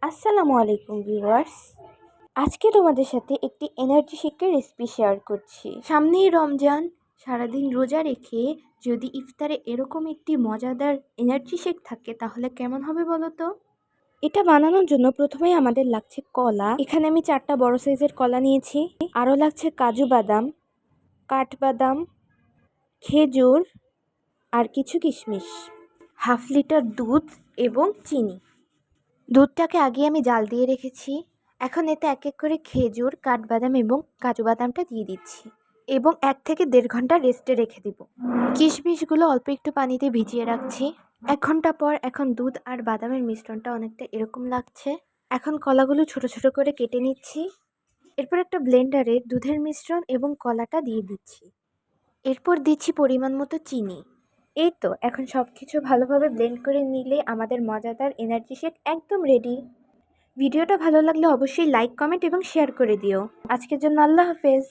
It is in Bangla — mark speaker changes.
Speaker 1: আসসালামু আলাইকুম ভিউয়ার্স। আজকে তোমাদের সাথে একটি এনার্জি শেকের রেসিপি শেয়ার করছি। সামনেই রমজান, সারাদিন রোজা রেখে যদি ইফতারে এরকম একটি মজাদার এনার্জি শেক থাকে তাহলে কেমন হবে বলো তো? এটা বানানোর জন্য প্রথমেই আমাদের লাগছে কলা। এখানে আমি 4টা বড় সাইজের কলা নিয়েছি। আরও লাগছে কাজু বাদাম, কাঠবাদাম, খেজুর আর কিছু কিশমিশ, 1/2 লিটার দুধ এবং চিনি। দুধটাকে আগে আমি জাল দিয়ে রেখেছি। এখন এতে এক এক করে খেজুর, কাঠবাদাম এবং কাজু বাদামটা দিয়ে দিচ্ছি এবং 1 থেকে 1.5 ঘন্টা রেস্টে রেখে দিব। কিশমিশগুলো অল্প একটু পানিতে ভিজিয়ে রাখছি। 1 ঘন্টা পর এখন দুধ আর বাদামের মিশ্রণটা অনেকটা এরকম লাগছে। এখন কলাগুলো ছোট ছোট করে কেটে নিচ্ছি। এরপর একটা ব্লেন্ডারে দুধের মিশ্রণ এবং কলাটা দিয়ে দিচ্ছি। এরপর দিচ্ছি পরিমাণ মতো চিনি। এই তো এখন সব কিছু ভালোভাবে ব্লেন্ড করে নিলে আমাদের মজাদার এনার্জি শেক একদম রেডি। ভিডিওটা ভালো লাগলে অবশ্যই লাইক, কমেন্ট এবং শেয়ার করে দিও। আজকের জন্য আল্লাহ হাফেজ।